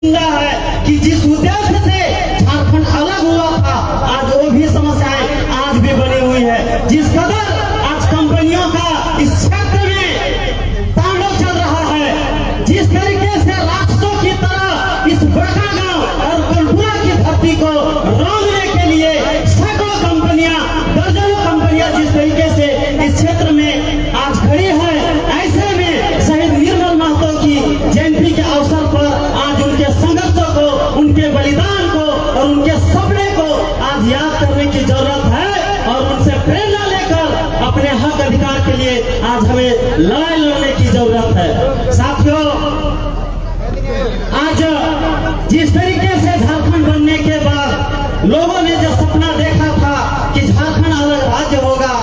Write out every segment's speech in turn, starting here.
है कि जिस उद्देश्य से झारखंड अलग हुआ था, आज वो भी समस्याएं आज भी बनी हुई है। जिस कदर आज कंपनियों का इस क्षेत्र में तांडव चल रहा है, जिस तरीके से राक्षसों की तरह इस बड़का गांव और कुलपुरा की धरती को रौंदने के लिए सैकड़ों कंपनियां, दर्जनों कंपनियां जिस तरीके से इस क्षेत्र में आज खड़ी है, ऐसे में शहीद निर्मल महतो की जयंती के अवसर पर आज उनके संघर्षों को, उनके बलिदान को और उनके सपने को आज याद करने की जरूरत है और उनसे प्रेरणा लेकर अपने हक अधिकार के लिए आज हमें लड़ाई लड़ने की जरूरत है। साथियों, आज जिस तरीके से झारखंड बनने के बाद लोगों ने जो सपना देखा था कि झारखंड अलग राज्य होगा,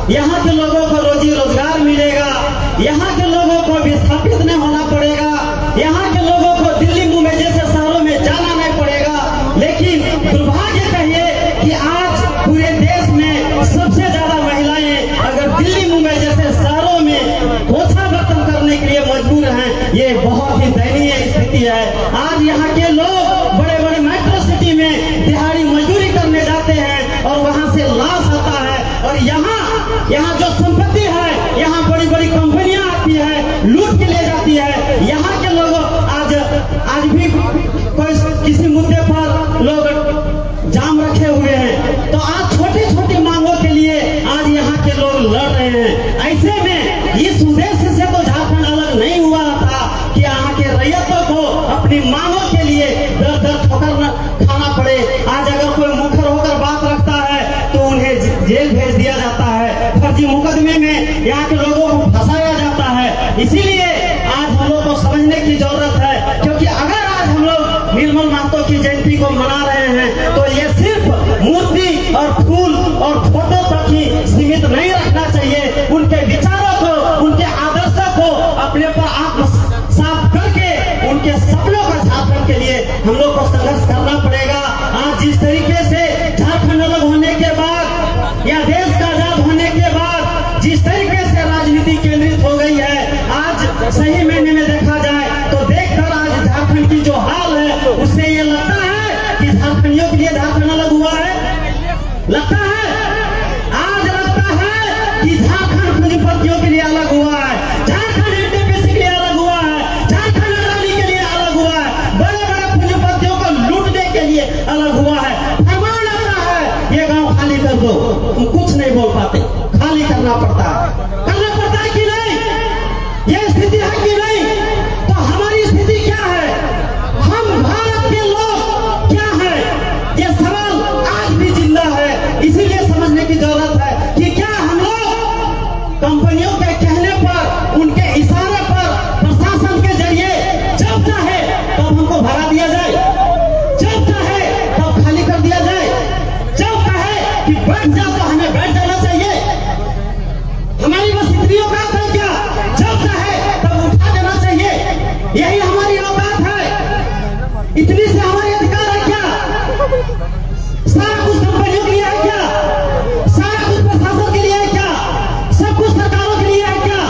यहाँ के लोगों को रोजी रोजगार मिलेगा, यहाँ के लोगों को विस्थापित नहीं होना पड़ेगा, यहाँ के लोगों को दिल्ली मुंबई जैसे शहरों में जाना नहीं पड़ेगा। लेकिन दुर्भाग्य कहिए कि आज पूरे देश में सबसे ज्यादा महिलाएं अगर दिल्ली मुंबई जैसे शहरों में पोछा बर्तन करने के लिए मजबूर हैं, ये बहुत ही दयनीय स्थिति है। आज यहाँ के लोग बड़े बड़े मेट्रो सिटी में दिहाड़ी मजदूरी करने जाते हैं और वहां से लाश आता है और यहाँ जो संपत्ति है, यहाँ बड़ी बड़ी कंपनियां आती है, लूट के ले जाती है। यहाँ के लोग आज भी कोई किसी मुद्दे पर लोग जाम रखे हुए हैं, तो आज छोटी छोटी मांगों के लिए आज यहाँ के लोग लड़ रहे हैं। ऐसे में इस उद्देश्य से तो झारखंड अलग नहीं हुआ था कि यहाँ के रैयतों को अपनी मांगों के लिए दर दर ठोकर खाना पड़े। आज अगर कोई मुखर होकर बात रखता है तो उन्हें जेल भेज दिया जाता है, फर्जी मुकदमे में यहाँ के लोगों को फंसाया जाता है। इसीलिए आज हम लोग को समझने की जरूरत है, क्योंकि अगर आज हम लोग निर्मल महतो की जयंती को मना रहे हैं तो ये सिर्फ मूर्ति और फूल और फोटो तक ही सीमित नहीं रखना चाहिए। उनके विचारों को, उनके आदर्शों को अपने पर आत्मसात करके उनके सपनों का झारखंड के लिए हम लोग को संघर्ष करना पड़ेगा। आज जिस तरीके से झारखंड अलग होने के बाद या देश का आजाद होने के बाद जिस तरीके से राजनीति केंद्रित हो गई है, आज सही मायने में देखा जाए तो देखकर आज झारखंड की जो हाल है उससे ये लगता है कि झारखंडियों के लिए झारखंड अलग हुआ है। लगता है, आज लगता है कि झारखंड पूंजीपतियों के लिए अलग हुआ है, झारखंड एनटीपीसी के लिए अलग हुआ है, झारखंड अडानी के लिए अलग हुआ है, बड़े बड़े पूंजीपतियों को लूटने के लिए अलग हुआ है। फरमान आता है ये गांव खाली कर दो, तुम कुछ नहीं बोल पाते, खाली करना पड़ता है कि नहीं? ये स्थिति है कि नहीं? तो हमारी स्थिति क्या है? हम भारत के लोग क्या है? ये सवाल आज भी जिंदा है। इसीलिए समझने की जरूरत है कि क्या हम लोग कंपनियों के कहने पर, उनके इशारे पर, प्रशासन के जरिए जब चाहे तब हमको भगा दिया जाए, जब चाहे तब खाली कर दिया जाए, जब कहे कि बैठ जाओ तो हमें बैठ जाना चाहिए। हमारी बस इतनी औकात है क्या? जब चाहे तब उठा देना चाहिए, यही हमारी औकात है? इतनी से हमारी अधिकार है क्या? सारा कुछ कंपनियों के लिए है क्या? सारा कुछ प्रशासन के लिए है क्या? सब कुछ सरकारों के लिए है क्या?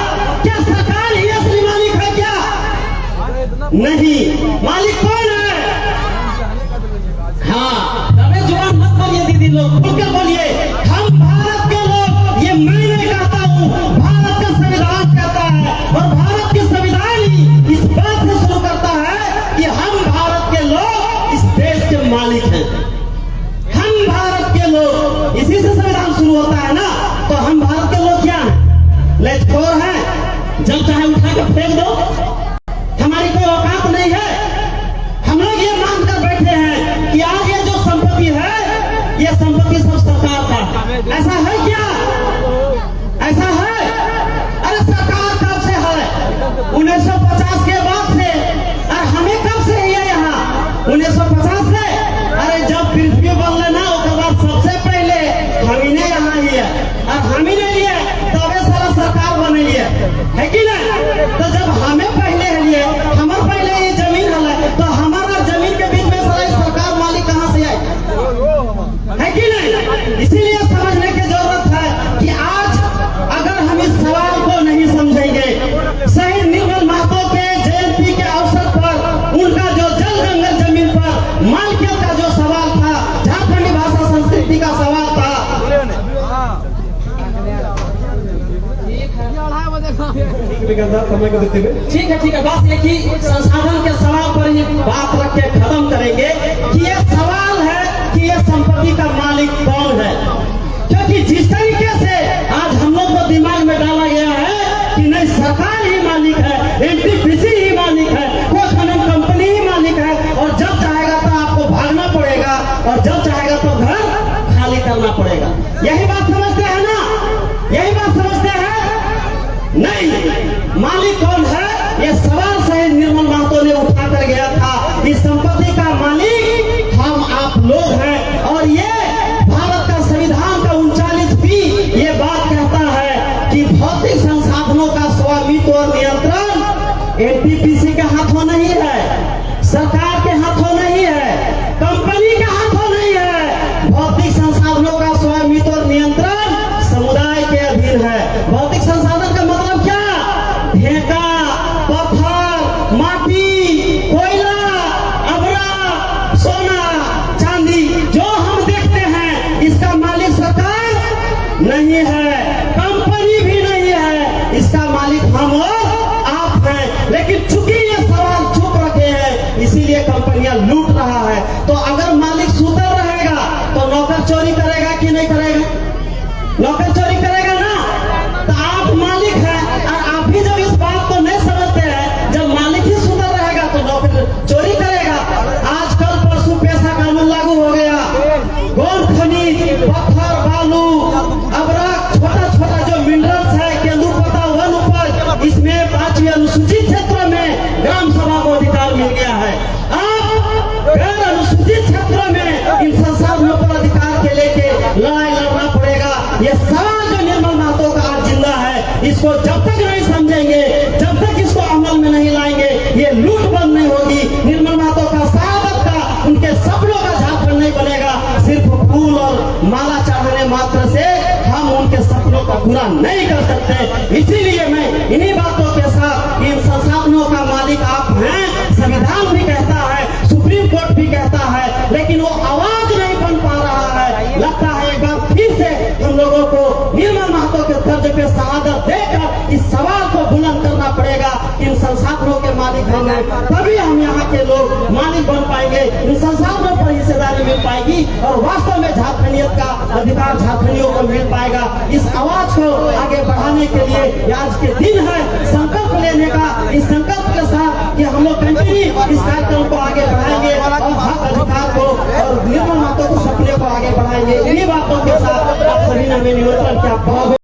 क्या सरकार ही असली मालिक है क्या? नहीं, मालिक कौन है? हाँ, तबे जुबान मत बोलिए दीदी लोग, खुलकर बोलिए। हम भारत के लोग, ये मैं नहीं कहता हूँ, भारत का संविधान कहता है और भारत की संविधान ही इस बात से शुरू करता है कि हम भारत के लोग इस देश के मालिक हैं। हम भारत के लोग, इसी से संविधान शुरू होता है ना। तो हम भारत के लोग क्या हैं? लचखोर हैं, जब चाहे उठा के फेंक दो, हमारी कोई औकात नहीं है। हम लोग ये मानकर बैठे हैं कि आज ये जो संपत्ति है, ये संपत्ति सब सरकार का। ऐसा है क्या? ऐसा है? अरे सरकार कब से है? 1950 के बाद से। अरे हमें कब से है यहाँ? 1950 से। अरे जब पृथ्वी बनले ना, उसके बाद सबसे पहले हमी ने यहाँ ही है और हमी ने लिए तबे सारा सरकार बने लिए है कि नहीं? तो जब हमें पहले लिए, हमारे पहले ये जमीन है, तो हमारा जमीन के बीच में सारा सरकार मालिक कहाँ से आए? है कि नहीं? इसीलिए समझने की जरूरत है कि आज अगर हम इस सवाल को नहीं समझेंगे, शहीद निर्मल महतो के जयंती के अवसर पर उनका जो जल गंगा के अंदर समय को देखते हुए। ठीक है, बस एक ही संसाधन के सवाल पर ही बात रख के खत्म करेंगे कि ये सवाल है कि ये संपत्ति का मालिक कौन है। क्योंकि जिस तरीके से आज हम लोग को दिमाग में डाला गया है कि नहीं सरकार ही मालिक है, एनटीपीसी ही मालिक है, कोई खनन कंपनी ही मालिक है, और जब चाहेगा तो आपको भागना पड़ेगा और जब चाहेगा तो घर खाली करना पड़ेगा। यही बात समझते हैं ना? यही बात समझते हैं? नहीं, मालिक कौन है ये सवाल सही निर्मल महतो ने उठा कर गया था। इस संपत्ति का मालिक हम आप लोग हैं, और ये भारत का संविधान का 39B ये बात कहता है कि भौतिक संसाधनों का स्वामित्व और नियंत्रण एनटीपीसी के हाथों नहीं है, सरकार के हाथों नहीं है, कंपनी के हाथों नहीं है। भौतिक संसाधनों का स्वामित्व और नियंत्रण समुदाय के अधीन है। भौतिक संसाधन का मतलब क्या? ढेका, पत्थर, माटी, कोयला, अबरा, सोना, चांदी, जो हम देखते हैं इसका मालिक सरकार नहीं है, कंपनी भी नहीं है, इसका मालिक हम और आप हैं। लेकिन चूंकि ये सवाल चुप रखे हैं इसीलिए कंपनियां लूट रहा है। तो अगर मालिक सुधर रहेगा तो नौकर चोरी करेगा कि नहीं करेगा? नौकर चोरी करेगा ना। तो आप मालिक हैं और आप भी जब इस बात को नहीं समझते हैं, जब मालिक ही सुधर रहेगा तो नौकर चोरी करेगा। आजकल पशु पेशा कानून लागू हो गया। गोल्ड खनिज, पत्थर, बालू, अबरक, छोटा छोटा जो मिनरल्स है, केंदुपत्ता, वन उपज, इसमें 5वीं अनुसूचित क्षेत्रों में ग्राम सभा को अधिकार मिल गया है। अब गैर अनुसूचित क्षेत्रों में इन संसाधनों पर अधिकार के लेके लड़ाई लड़ना पड़ेगा। ये सवाल जो निर्मल महतो का आज जिंदा है, इसको जब तक नहीं समझेंगे, जब तक इसको अमल में नहीं लाएंगे, ये लूट बंद नहीं होगी। निर्मल महतो का साहब का, उनके सपनों का झारखंड नहीं बनेगा। सिर्फ फूल और माला चढ़ाने मात्र से हम उनके सपनों को पूरा नहीं कर सकते। इसीलिए मैं इन्हीं बातों के साथ, इन संसाधनों का मालिक आप हैं, संविधान भी कहता है, सुप्रीम कोर्ट भी कहता है, लेकिन वो आवाज नहीं बन पा रहा है। लगता है एक बार फिर से हम लोगों को निर्मल महतो के दर्ज पे शहादत देकर इस सवाल को बुलंद करना पड़ेगा। इन संसाधनों के मालिक हम हैं, तभी हम यहाँ के लोग मालिक बन पाएंगे, इन संसाधनों पर हिस्सेदारी मिल पाएगी और वास्तव में झारखंडियत का अधिकार झारखंडियों को मिल पाएगा। इस आवाज को आगे बढ़ाने के लिए आज के दिन है संकल्प लेने का। इस संकल्प के साथ कि हम लोग कंटिन्यू इस कार्यक्रम को आगे बढ़ाएंगे और हक अधिकार को और निर्मल महतो को सपने को आगे बढ़ाएंगे। इन्हीं बातों के साथ आप सभी ने हमें निमंत्रण किया।